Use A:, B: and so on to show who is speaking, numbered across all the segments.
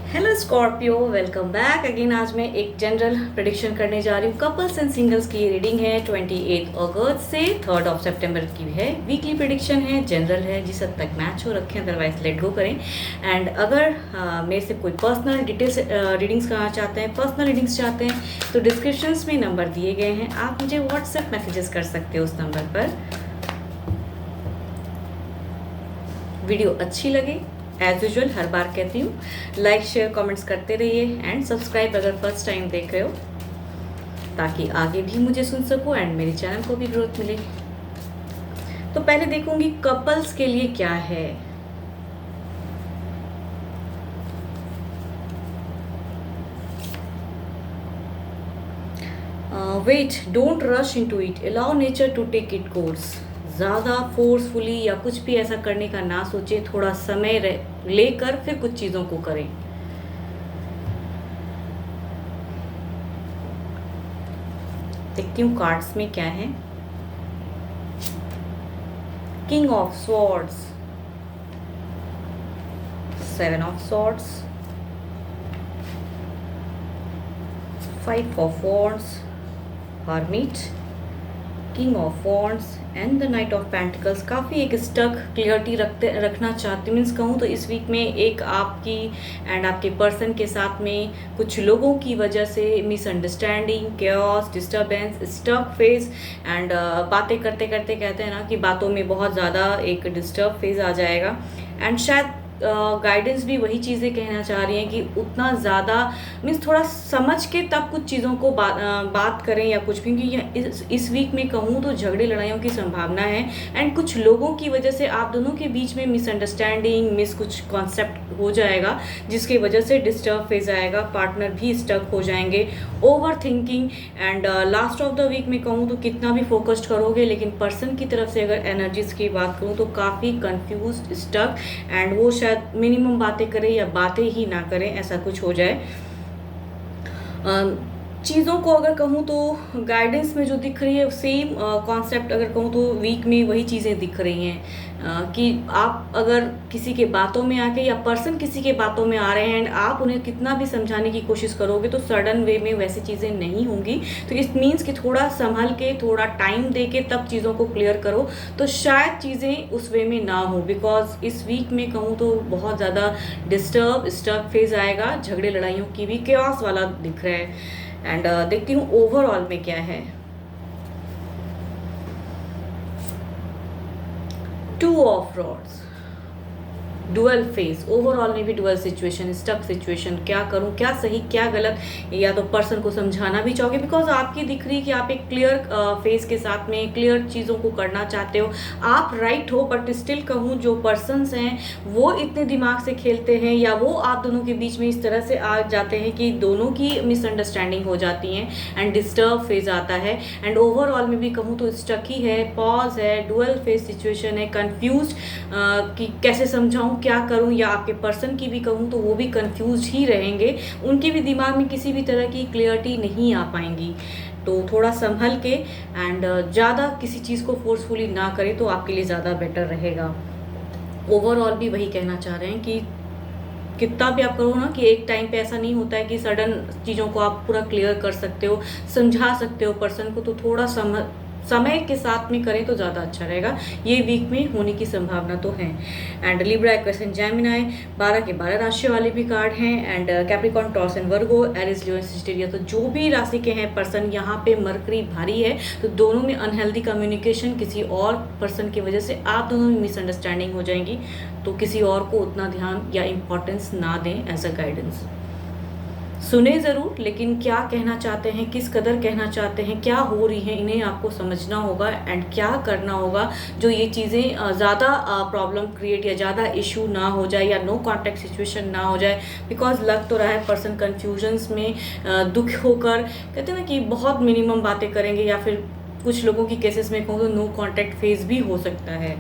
A: Hello Scorpio, welcome back again. आज मैं एक जनरल प्रेडिक्शन करने जा रही हूँ। कपल्स एंड सिंगल्स की रीडिंग है 28 अगस्त से 3 सितंबर की है। वीकली प्रेडिक्शन है, जनरल है, जिस हद तक मैच हो रखे हैं, अदरवाइज लेट गो करें। एंड अगर मेरे से कोई पर्सनल डिटेल्स रीडिंग्स करना चाहते हैं, पर्सनल रीडिंग्स चाहते हैं, तो डिस्क्रिप्शंस में नंबर दिए गए हैं, आप मुझे व्हाट्सएप मैसेजेस कर सकते हो उस नंबर पर। वीडियो अच्छी लगे, एज यूजल हर बार कहती हूँ, लाइक शेयर कमेंट्स करते रहिए एंड सब्सक्राइब अगर फर्स्ट टाइम देख रहे हो, ताकि आगे भी मुझे सुन सको एंड मेरे चैनल को भी ग्रोथ मिले। तो पहले देखूंगी कपल्स के लिए क्या है। Wait, don't rush into it, allow nature to take it course. ज़्यादा फोर्सफुली या कुछ भी ऐसा करने का ना सोचे, थोड़ा समय लेकर फिर कुछ चीज़ों को करें। देखती हूँ कार्ड्स में क्या है। King of swords, 7 of swords, 5 of wands, hermit, king of wands and the night of pentacles. काफ़ी एक स्टक क्लियरिटी रखना चाहती हूँ। मीन्स कहूँ तो इस वीक में एक आपकी एंड आपके पर्सन के साथ में कुछ लोगों की वजह से misunderstanding, chaos, disturbance, stuck phase and बातें करते करते कहते हैं ना कि बातों में बहुत ज़्यादा एक डिस्टर्ब फेज आ जाएगा। एंड शायद गाइडेंस भी वही चीज़ें कहना चाह रही हैं कि उतना ज़्यादा मीन्स थोड़ा समझ के तब कुछ चीज़ों को बात करें या कुछ भी, क्योंकि इस वीक में कहूँ तो झगड़े लड़ाइयों की संभावना है। एंड कुछ लोगों की वजह से आप दोनों के बीच में मिसअंडरस्टैंडिंग, कुछ कॉन्सेप्ट हो जाएगा, जिसकी वजह से डिस्टर्ब फेज आएगा, पार्टनर भी स्टक हो जाएंगे, over thinking. And last of the week में कहूँ तो कितना भी फोकस्ड करोगे, लेकिन पर्सन की तरफ से अगर एनर्जीज की बात करूँ तो काफ़ी कंफ्यूज, स्टक एंड वो शायद मिनिमम बातें करें या बातें ही ना करें, ऐसा कुछ हो जाए। चीज़ों को अगर कहूँ तो गाइडेंस में जो दिख रही है सेम कॉन्सेप्ट, अगर कहूँ तो वीक में वही चीज़ें दिख रही हैं कि आप अगर किसी के बातों में आके या पर्सन किसी के बातों में आ रहे हैं एंड आप उन्हें कितना भी समझाने की कोशिश करोगे तो सडन वे में वैसी चीज़ें नहीं होंगी। तो इस मीन्स कि थोड़ा संभल के, थोड़ा टाइम दे के तब चीज़ों को क्लियर करो, तो शायद चीज़ें उस वे में ना हो। बिकॉज इस वीक में कहूँ तो बहुत ज़्यादा डिस्टर्ब, स्टक फेज आएगा, झगड़े लड़ाइयों की भी केओस वाला दिख रहा है। एंड देखती हूँ ओवरऑल में क्या है। 2 of rods, dual face, overall में भी डुअल सिचुएशन, स्टक सिचुएशन, क्या करूं, क्या सही क्या गलत, या तो पर्सन को समझाना भी चाहोगे बिकॉज आपकी दिख रही कि आप एक क्लियर फेस के साथ में क्लियर चीज़ों को करना चाहते हो, आप राइट हो, बट स्टिल कहूँ जो पर्सन्स हैं वो इतने दिमाग से खेलते हैं या वो आप दोनों के बीच में इस तरह से आ जाते हैं कि दोनों की मिसअंडरस्टैंडिंग हो जाती हैं एंड डिस्टर्ब फेज आता है। एंड ओवरऑल में भी कहूँ तो स्टक ही है, पॉज है, डुअल फेस सिचुएशन है, कन्फ्यूज कि कैसे समझाऊँ, क्या करूं, या आपके पर्सन की भी कहूं तो वो भी कंफ्यूज ही रहेंगे, उनके भी दिमाग में किसी भी तरह की क्लियरिटी नहीं आ पाएंगी। तो थोड़ा संभल के एंड ज़्यादा किसी चीज़ को फोर्सफुली ना करें तो आपके लिए ज़्यादा बेटर रहेगा। ओवरऑल भी वही कहना चाह रहे हैं कि कितना भी आप करो ना कि एक टाइम पे ऐसा नहीं होता है कि सडन चीज़ों को आप पूरा क्लियर कर सकते हो, समझा सकते हो पर्सन को, तो थोड़ा समय के साथ में करें तो ज़्यादा अच्छा रहेगा। ये वीक में होने की संभावना तो है। एंड लिब्रा, एक्वेरियस, जेमिनी, 12 के 12 राशि वाले भी कार्ड हैं। And Capricorn, Taurus and Virgo, Aries, Leo, Sagittarius, तो जो भी राशि के हैं पर्सन, यहाँ पे मरकरी भारी है, तो दोनों में अनहेल्दी कम्युनिकेशन, किसी और पर्सन की वजह से आप दोनों में मिसअंडरस्टैंडिंग हो जाएंगी, तो किसी और को उतना ध्यान या इम्पोर्टेंस ना दें। एज अ गाइडेंस सुने ज़रूर, लेकिन क्या कहना चाहते हैं, किस कदर कहना चाहते हैं, क्या हो रही हैं, इन्हें आपको समझना होगा एंड क्या करना होगा जो ये चीज़ें ज़्यादा प्रॉब्लम क्रिएट या ज़्यादा इशू ना हो जाए या नो कॉन्टैक्ट सिचुएशन ना हो जाए। बिकॉज लग तो रहा है पर्सन कन्फ्यूजन्स में दुख होकर कहते हैं ना कि बहुत मिनिमम बातें करेंगे, या फिर कुछ लोगों की केसेस में कहूँ तो नो कॉन्टैक्ट फेज भी हो सकता है।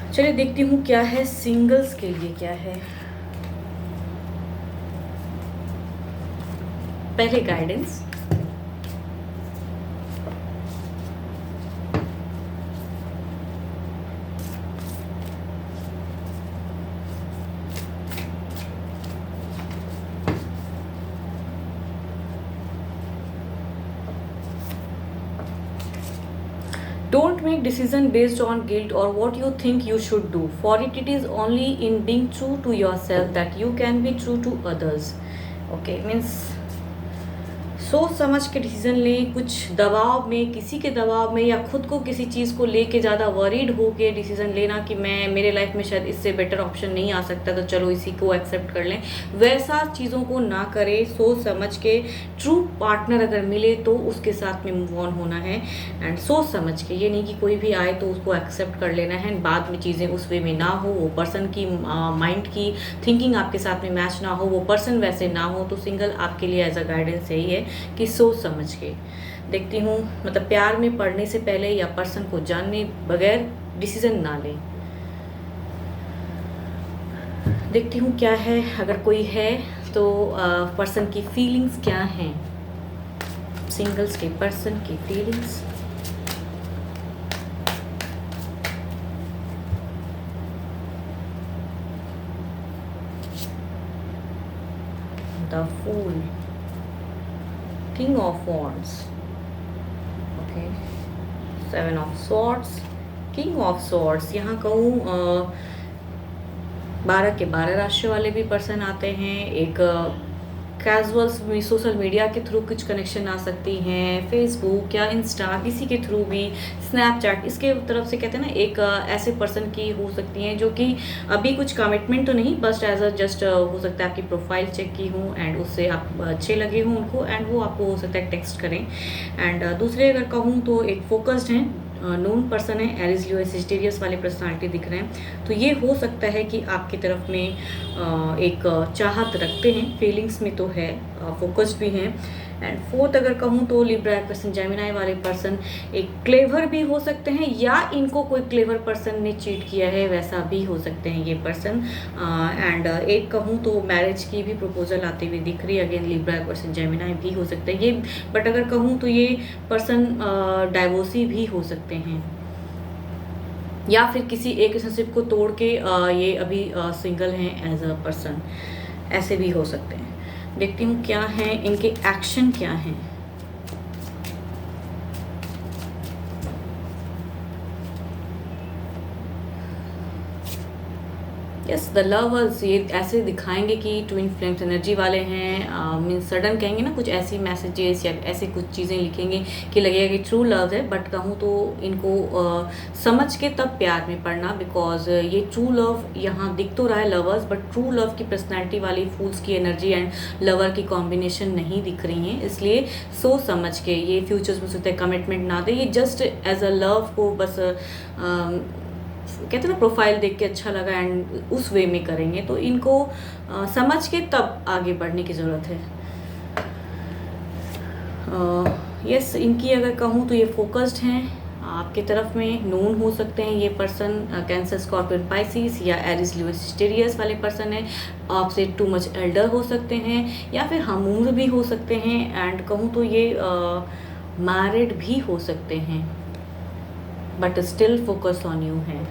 A: चलिए देखती हूँ क्या है सिंगल्स के लिए क्या है। पहले guidance, make decision based on guilt और what you think you should do for it is only in being true to yourself that you can be true to others. Okay, means सोच समझ के decision लें। कुछ दबाव में, किसी के दबाव में या खुद को किसी चीज़ को लेके ज़्यादा वरीड हो के डिसीजन लेना कि मैं, मेरे लाइफ में शायद इससे बेटर ऑप्शन नहीं आ सकता तो चलो इसी को एक्सेप्ट कर लें, वैसा चीज़ों को ना करें। सोच समझ के ट्रू पार्टनर अगर मिले तो उसके साथ में मूव ऑन होना है। एंड सोच समझ के, ये नहीं कि कोई भी आए तो उसको एक्सेप्ट कर लेना है, बाद में चीज़ें उस वे में ना हो, वो पर्सन की माइंड की थिंकिंग आपके साथ में मैच ना हो, वो पर्सन वैसे ना हो। तो सिंगल आपके लिए एज अ गाइडेंस यही है कि सोच समझ के। देखती हूँ, मतलब प्यार में पड़ने से पहले या पर्सन को जानने बगैर डिसीजन ना लें। देखती हूँ क्या है, अगर कोई है तो पर्सन की फीलिंग्स क्या हैं, सिंगल्स के पर्सन की feelings. The fool, King of Wands, okay, Seven of Swords, King of Swords। यहाँ कहूँ 12 के 12 राशि वाले भी पर्सन आते हैं। एक कैजुअल्स में सोशल मीडिया के थ्रू कुछ कनेक्शन आ सकती हैं, फेसबुक या इंस्टा, किसी के थ्रू भी, स्नैपचैट, इसके तरफ से कहते हैं ना, एक ऐसे पर्सन की हो सकती हैं जो कि अभी कुछ कमिटमेंट तो नहीं, बस एज अ जस्ट हो सकता है आपकी प्रोफाइल चेक की हो एंड उससे आप अच्छे लगे हों उनको, एंड वो आपको हो सकता है टेक्स्ट करें। एंड दूसरे अगर कहूँ तो एक फोकस्ड हैं, नोन पर्सन है, एरिस लियो सेजिटेरियस वाले पर्सनालिटी दिख रहे हैं। तो ये हो सकता है कि आपकी तरफ में एक चाहत रखते हैं, फीलिंग्स में तो है, फोकस्ड भी हैं। एंड फोर्थ अगर कहूँ तो लिब्रा पर्सन, जेमिनाई वाले पर्सन एक क्लेवर भी हो सकते हैं, या इनको कोई क्लेवर पर्सन ने चीट किया है वैसा भी हो सकते हैं ये पर्सन। एंड एक कहूँ तो मैरिज की भी प्रपोजल आती हुई दिख रही है, अगेन लिब्रा पर्सन, जेमिनाई भी हो सकते हैं ये। बट अगर कहूँ तो ये पर्सन डाइवोर्सी भी हो सकते हैं, या फिर किसी एक रिलेशनशिप को तोड़ के ये अभी सिंगल हैं एज अ पर्सन, ऐसे भी हो सकते हैं। देखती हूँ क्या है, इनके एक्शन क्या हैं। यस, द लवर्स ये ऐसे दिखाएंगे कि ट्विन फ्लेम्स एनर्जी वाले हैं। मीन्स सडन कहेंगे ना, कुछ ऐसी मैसेजेस या ऐसे कुछ चीज़ें लिखेंगे कि लगेगा कि ट्रू लव है। बट कहूँ तो इनको समझ के तब प्यार में पड़ना, बिकॉज ये ट्रू लव यहाँ दिख तो रहा है लवर्स, बट ट्रू लव की पर्सनैलिटी वाली फूल्स की एनर्जी एंड लवर की कॉम्बिनेशन नहीं दिख रही हैं। इसलिए सोच समझ के ये फ्यूचर्स में सोचते कमिटमेंट ना दे, ये जस्ट एज अ लव को बस कहते हैं ना, प्रोफाइल देख के अच्छा लगा एंड उस वे में करेंगे। तो इनको समझ के तब आगे बढ़ने की ज़रूरत है। यस, इनकी अगर कहूँ तो ये फोकस्ड हैं, आपके तरफ में नोन हो सकते हैं ये पर्सन, कैंसर, स्कॉर्पियन, पाइसिस या एरिस लियो सेजिटेरियस वाले पर्सन है। आपसे टू मच एल्डर हो सकते हैं या फिर हम उम्र भी हो सकते हैं। एंड कहूँ तो ये मैरिड भी हो सकते हैं, but still focus on you है।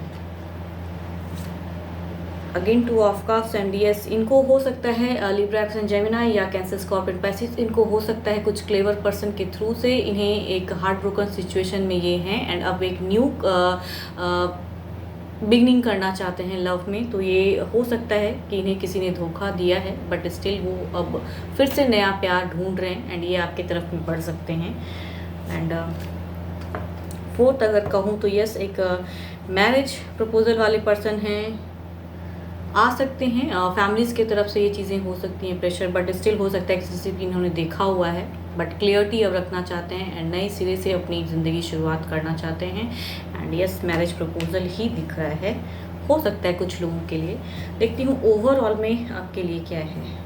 A: Again two of cups and yes, इनको हो सकता है लिब्रा एंड जेमिनाई या कैंसर, स्कॉर्पियन, पाइसिस, इनको हो सकता है कुछ क्लेवर पर्सन के थ्रू से इन्हें एक हार्ट ब्रोकन सिचुएशन में ये हैं एंड अब एक न्यू बिगनिंग करना चाहते हैं लव में। तो ये हो सकता है कि इन्हें किसी ने धोखा दिया है, बट स्टिल वो अब फिर से नया प्यार ढूंढ रहे हैं एंड ये आपकी तरफ में बढ़ सकते हैं। एंड फोर्थ अगर कहूँ तो यस, एक मैरिज प्रपोजल वाले पर्सन हैं, आ सकते हैं फैमिलीज़ की तरफ से ये चीज़ें हो सकती हैं, प्रेशर, बट स्टिल हो सकता है किसी भी इन्होंने देखा हुआ है, बट क्लियरिटी अब रखना चाहते हैं एंड नए सिरे से अपनी ज़िंदगी शुरुआत करना चाहते हैं। एंड यस, मैरिज प्रपोजल ही दिख रहा है, हो सकता है कुछ लोगों के लिए। देखती हूँ ओवरऑल में आपके लिए क्या है।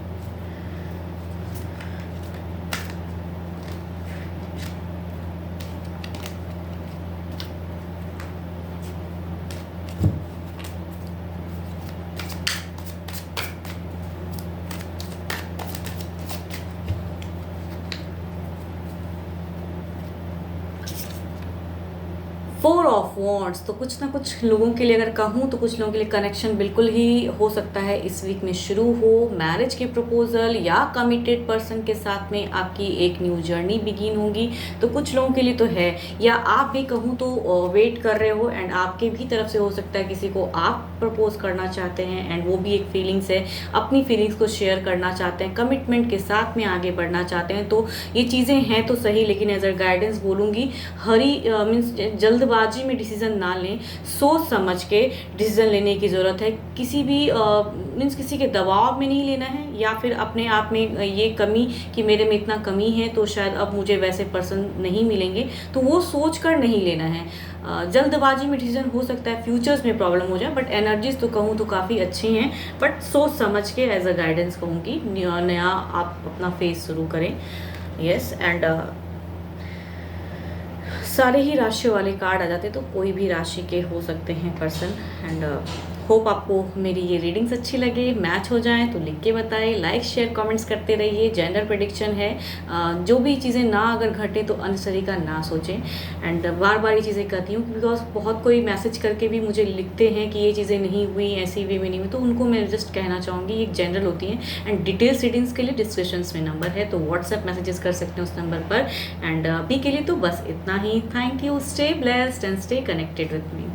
A: फोर ऑफ वॉन्ट्स, तो कुछ ना कुछ लोगों के लिए अगर कहूँ तो कुछ लोगों के लिए कनेक्शन बिल्कुल ही हो सकता है इस वीक में शुरू हो, मैरिज के प्रपोजल या कमिटेड पर्सन के साथ में आपकी एक न्यू जर्नी बिगिन होगी, तो कुछ लोगों के लिए तो है। या आप भी कहूँ तो वेट कर रहे हो एंड आपके भी तरफ से हो सकता है किसी को आप प्रपोज करना चाहते हैं एंड वो भी एक फीलिंग्स है, अपनी फीलिंग्स को शेयर करना चाहते हैं, कमिटमेंट के साथ में आगे बढ़ना चाहते हैं। तो ये चीज़ें हैं तो सही, लेकिन एज अ गाइडेंस बोलूँगी हरी मीन्स जल्दबाजी में डिसीजन ना लें, सोच समझ के डिसीजन लेने की ज़रूरत है। किसी भी मीन्स किसी के दबाव में नहीं लेना है, या फिर अपने आप में ये कमी कि मेरे में इतना कमी है तो शायद अब मुझे वैसे पर्सन नहीं मिलेंगे, तो वो सोच कर नहीं लेना है। जल्दबाजी में डिसीजन हो सकता है फ्यूचर्स में प्रॉब्लम हो जाए, बट एनर्जीज तो कहूँ तो काफ़ी अच्छी हैं, बट सोच समझ के एज अ गाइडेंस कहूँगी नया आप अपना फेज शुरू करें। यस एंड सारे ही राशि वाले कार्ड आ जाते तो कोई भी राशि के हो सकते हैं पर्सन। एंड होप आपको मेरी ये रीडिंग्स अच्छी लगे, मैच हो जाएं तो लिख के बताएं, लाइक शेयर कमेंट्स करते रहिए। जेंडर प्रेडिक्शन है, जो भी चीज़ें ना अगर घटे तो अनसरी का ना सोचें। एंड बार बार ये चीज़ें कहती हूँ बिकॉज बहुत कोई मैसेज करके भी मुझे लिखते हैं कि ये चीज़ें नहीं हुई, ऐसी वे में नहीं हुई, तो उनको मैं जस्ट कहना चाहूँगी ये जनरल होती हैं। एंड डिटेल्स रीडिंग्स के लिए डिस्क्रिप्शन में नंबर है, तो व्हाट्सएप मैसेजेस कर सकते हैं उस नंबर पर। एंड अभी के लिए तो बस इतना ही। Thank you, stay blessed and stay connected with me.